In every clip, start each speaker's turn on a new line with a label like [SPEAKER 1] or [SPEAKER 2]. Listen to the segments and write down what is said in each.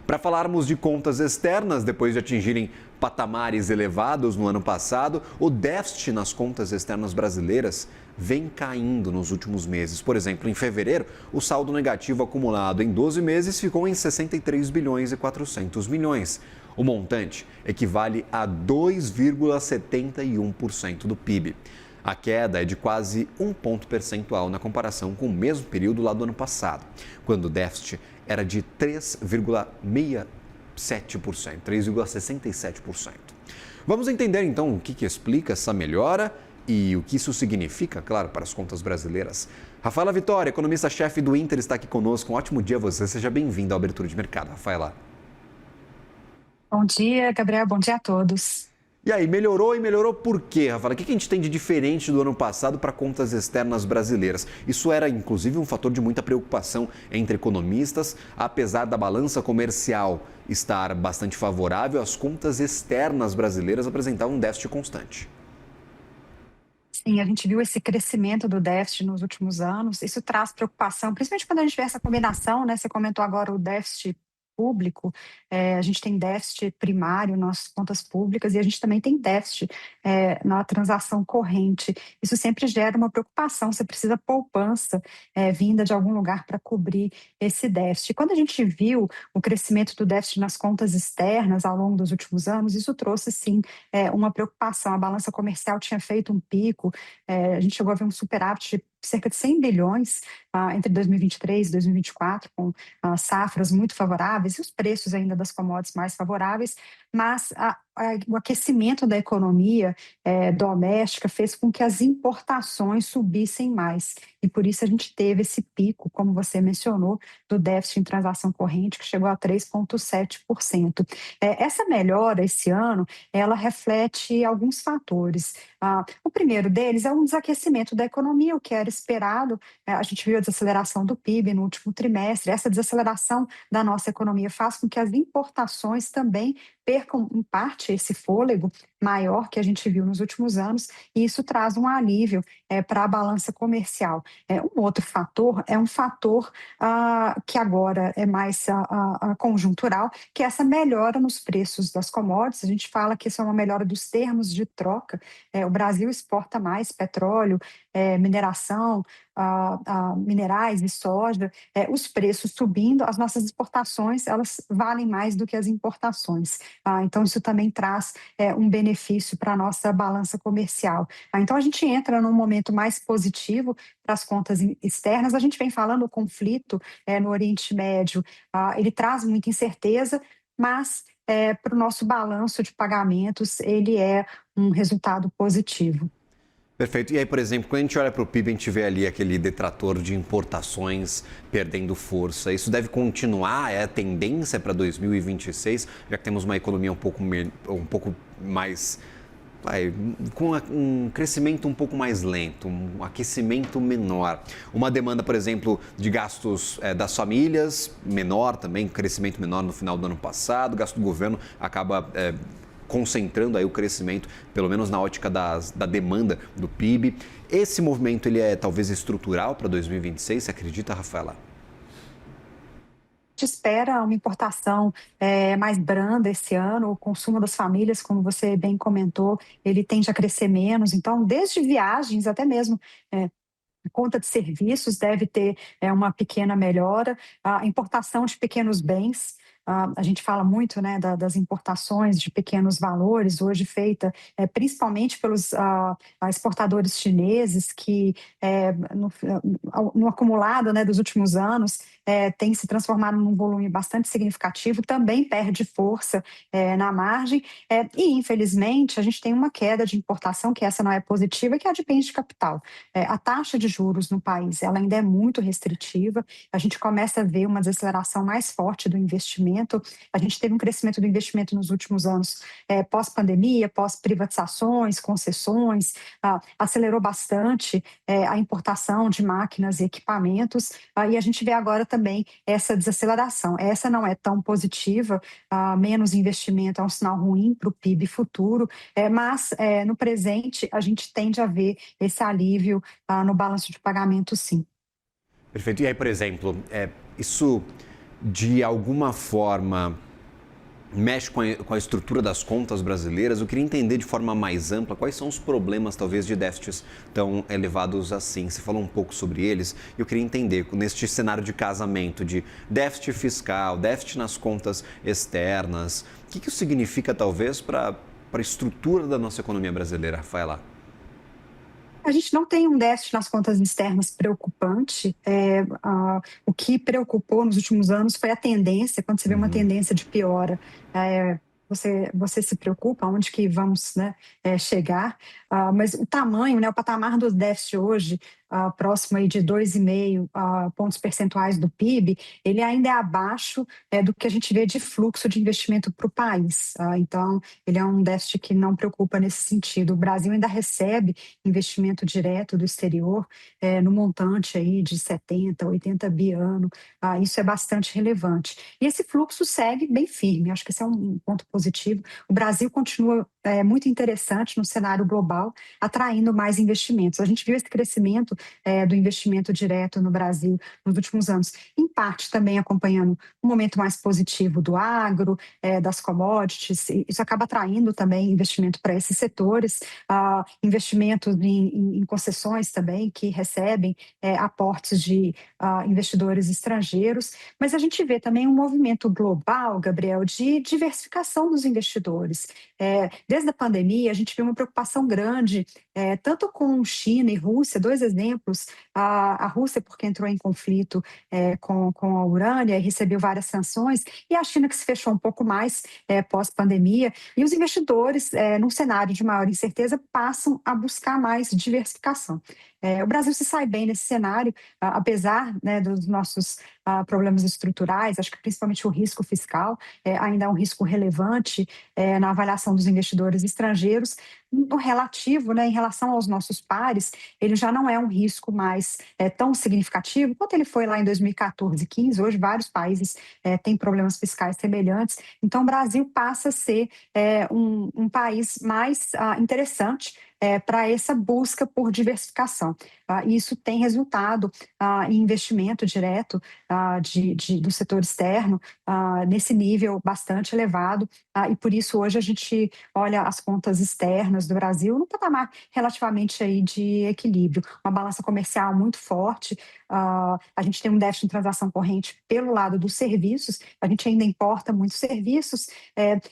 [SPEAKER 1] Para falarmos de contas externas, depois de atingirem patamares elevados no ano passado, o déficit nas contas externas brasileiras vem caindo nos últimos meses. Por exemplo, em fevereiro, o saldo negativo acumulado em 12 meses ficou em 63 bilhões e 400 milhões. O montante equivale a 2,71% do PIB. A queda é de quase um ponto percentual na comparação com o mesmo período lá do ano passado, quando o déficit era de 3,67%. Vamos entender então o que explica essa melhora e o que isso significa, claro, para as contas brasileiras. Rafaela Vitória, economista-chefe do Inter, está aqui conosco. Um ótimo dia a você. Seja bem-vinda à Abertura de Mercado, Rafaela.
[SPEAKER 2] Bom dia, Gabriel. Bom dia a todos.
[SPEAKER 1] E aí, melhorou e melhorou por quê, Rafaela? O que a gente tem de diferente do ano passado para contas externas brasileiras? Isso era, inclusive, um fator de muita preocupação entre economistas. Apesar da balança comercial estar bastante favorável, as contas externas brasileiras apresentavam um déficit constante.
[SPEAKER 2] Sim, a gente viu esse crescimento do déficit nos últimos anos. Isso traz preocupação, principalmente quando a gente vê essa combinação, né? Você comentou agora o déficit público, a gente tem déficit primário nas contas públicas e a gente também tem déficit na transação corrente. Isso sempre gera uma preocupação, você precisa poupança vinda de algum lugar para cobrir esse déficit. Quando a gente viu o crescimento do déficit nas contas externas ao longo dos últimos anos, isso trouxe sim uma preocupação. A balança comercial tinha feito um pico, a gente chegou a ver um superávit de cerca de 100 bilhões entre 2023 e 2024, com safras muito favoráveis e os preços ainda das commodities mais favoráveis, mas o aquecimento da economia doméstica fez com que as importações subissem mais. E por isso a gente teve esse pico, como você mencionou, do déficit em transação corrente, que chegou a 3,7%. Essa melhora esse ano, ela reflete alguns fatores. O primeiro deles é um desaquecimento da economia, o que era esperado. A gente viu a desaceleração do PIB no último trimestre. Essa desaceleração da nossa economia faz com que as importações também percam, em parte, esse fôlego maior que a gente viu nos últimos anos, e isso traz um alívio para a balança comercial. Um outro fator é um fator que agora é mais conjuntural, que é essa melhora nos preços das commodities. A gente fala que isso é uma melhora dos termos de troca. O Brasil exporta mais petróleo, mineração, minerais e soja, os preços subindo, as nossas exportações elas valem mais do que as importações. Então, isso também traz um benefício para a nossa balança comercial. Então, a gente entra num momento mais positivo para as contas externas. A gente vem falando o conflito no Oriente Médio, ele traz muita incerteza, mas para o nosso balanço de pagamentos, ele é um resultado positivo.
[SPEAKER 1] Perfeito. E aí, por exemplo, quando a gente olha para o PIB, a gente vê ali aquele detrator de importações perdendo força. Isso deve continuar? É a tendência para 2026, já que temos uma economia um pouco mais, com um crescimento um pouco mais lento, um aquecimento menor. Uma demanda, por exemplo, de gastos das famílias menor também, crescimento menor no final do ano passado. O gasto do governo acaba concentrando aí o crescimento, pelo menos na ótica da demanda do PIB. Esse movimento ele é talvez estrutural para 2026, você acredita, Rafaela?
[SPEAKER 2] A gente espera uma importação mais branda esse ano, o consumo das famílias, como você bem comentou, ele tende a crescer menos, então desde viagens até mesmo a conta de serviços deve ter uma pequena melhora, a importação de pequenos bens. A gente fala muito, né, das importações de pequenos valores, hoje feita principalmente pelos exportadores chineses, que no acumulado, né, dos últimos anos tem se transformado num volume bastante significativo, também perde força na margem, e infelizmente a gente tem uma queda de importação, que essa não é positiva, que é a de bens de capital. A taxa de juros no país ela ainda é muito restritiva, a gente começa a ver uma desaceleração mais forte do investimento. A gente teve um crescimento do investimento nos últimos anos, pós-pandemia, pós-privatizações, concessões, acelerou bastante a importação de máquinas e equipamentos, e a gente vê agora também essa desaceleração. Essa não é tão positiva, menos investimento é um sinal ruim para o PIB futuro, mas no presente a gente tende a ver esse alívio no balanço de pagamento, sim.
[SPEAKER 1] Perfeito. E aí, por exemplo, isso de alguma forma, mexe com a estrutura das contas brasileiras. Eu queria entender de forma mais ampla quais são os problemas, talvez, de déficits tão elevados assim. Você falou um pouco sobre eles. Eu queria entender, neste cenário de casamento, de déficit fiscal, déficit nas contas externas, o que isso significa, talvez, para a estrutura da nossa economia brasileira, Rafaela?
[SPEAKER 2] A gente não tem um déficit nas contas externas preocupante. O que preocupou nos últimos anos foi a tendência, quando você vê uma
[SPEAKER 1] Uhum.
[SPEAKER 2] tendência de piora, você se preocupa onde que vamos, né, chegar. Mas o tamanho, né, o patamar do déficit hoje, próximo aí de 2,5 pontos percentuais do PIB, ele ainda é abaixo do que a gente vê de fluxo de investimento para o país. Então, ele é um déficit que não preocupa nesse sentido. O Brasil ainda recebe investimento direto do exterior, no montante aí de 70, 80 bi ano. Isso é bastante relevante. E esse fluxo segue bem firme, acho que esse é um ponto positivo. O Brasil continua muito interessante no cenário global, atraindo mais investimentos. A gente viu esse crescimento do investimento direto no Brasil nos últimos anos, em parte também acompanhando um momento mais positivo do agro, das commodities. Isso acaba atraindo também investimento para esses setores, investimentos em concessões também, que recebem aportes de investidores estrangeiros, mas a gente vê também um movimento global, Gabriel, de diversificação dos investidores. Desde a pandemia, a gente vê uma preocupação grande, tanto com China e Rússia, dois exemplos, a Rússia porque entrou em conflito com a Urânia e recebeu várias sanções, e a China que se fechou um pouco mais pós-pandemia, e os investidores, num cenário de maior incerteza, passam a buscar mais diversificação. O Brasil se sai bem nesse cenário, apesar, né, dos nossos problemas estruturais. Acho que principalmente o risco fiscal ainda é um risco relevante na avaliação dos investidores estrangeiros. No relativo, né, em relação aos nossos pares, ele já não é um risco mais tão significativo quanto ele foi lá em 2014 e 15. Hoje, vários países têm problemas fiscais semelhantes. Então, o Brasil passa a ser um país mais interessante para essa busca por diversificação. E isso tem resultado em investimento direto do setor externo nesse nível bastante elevado, e por isso hoje a gente olha as contas externas do Brasil no patamar relativamente aí de equilíbrio, uma balança comercial muito forte. A gente tem um déficit em transação corrente pelo lado dos serviços, a gente ainda importa muitos serviços,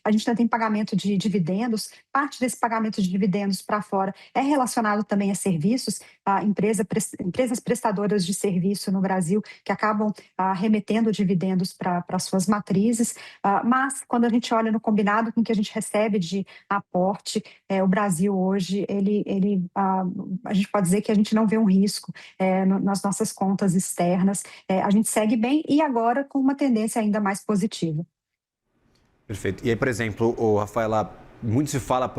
[SPEAKER 2] a gente ainda tem pagamento de dividendos, parte desse pagamento de dividendos para fora é relacionado também a serviços, empresas prestadoras de serviço no Brasil que acabam remetendo dividendos para suas matrizes, mas quando a gente olha no combinado com o que a gente recebe de aporte, o Brasil hoje, a gente pode dizer que a gente não vê um risco nas nossas contas externas. A gente segue bem e agora com uma tendência ainda mais positiva.
[SPEAKER 1] Perfeito. E aí, por exemplo, o Rafaela, muito se fala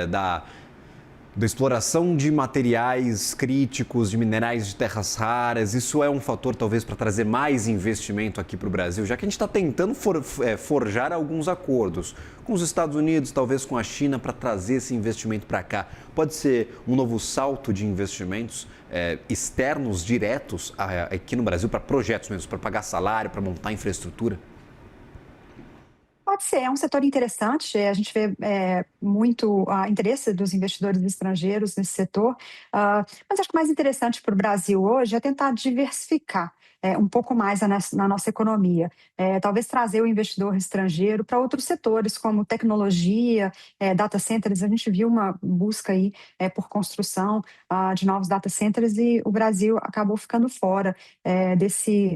[SPEAKER 1] da exploração de materiais críticos, de minerais de terras raras. Isso é um fator, talvez, para trazer mais investimento aqui para o Brasil, já que a gente está tentando forjar alguns acordos com os Estados Unidos, talvez com a China, para trazer esse investimento para cá. Pode ser um novo salto de investimentos externos, diretos, aqui no Brasil, para projetos mesmo, para pagar salário, para montar infraestrutura?
[SPEAKER 2] Pode ser, é um setor interessante, a gente vê muito interesse dos investidores estrangeiros nesse setor, mas acho que o mais interessante para o Brasil hoje é tentar diversificar um pouco mais na nossa economia. Talvez trazer o investidor estrangeiro para outros setores, como tecnologia, data centers. A gente viu uma busca aí por construção de novos data centers e o Brasil acabou ficando fora desse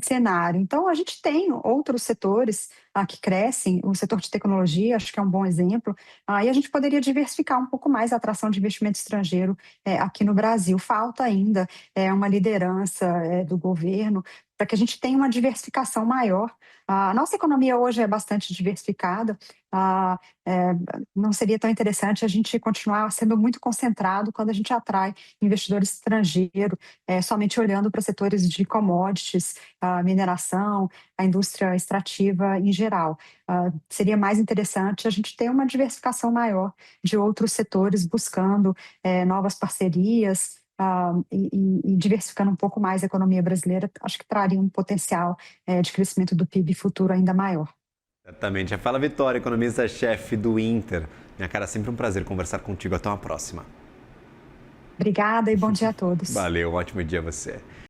[SPEAKER 2] cenário. Então, a gente tem outros setores que crescem, o setor de tecnologia, acho que é um bom exemplo, e a gente poderia diversificar um pouco mais a atração de investimento estrangeiro aqui no Brasil. Falta ainda uma liderança do governo para que a gente tenha uma diversificação maior. A nossa economia hoje é bastante diversificada, ah, é, não seria tão interessante a gente continuar sendo muito concentrado quando a gente atrai investidor estrangeiro, somente olhando para setores de commodities, mineração, a indústria extrativa em geral. Seria mais interessante a gente ter uma diversificação maior de outros setores buscando novas parcerias, e diversificando um pouco mais a economia brasileira, acho que traria um potencial de crescimento do PIB futuro ainda maior.
[SPEAKER 1] Exatamente. Fala Vitória, economista-chefe do Inter. Minha cara, sempre um prazer conversar contigo. Até uma próxima.
[SPEAKER 2] Obrigada e bom dia a todos.
[SPEAKER 1] Valeu, um ótimo dia a você.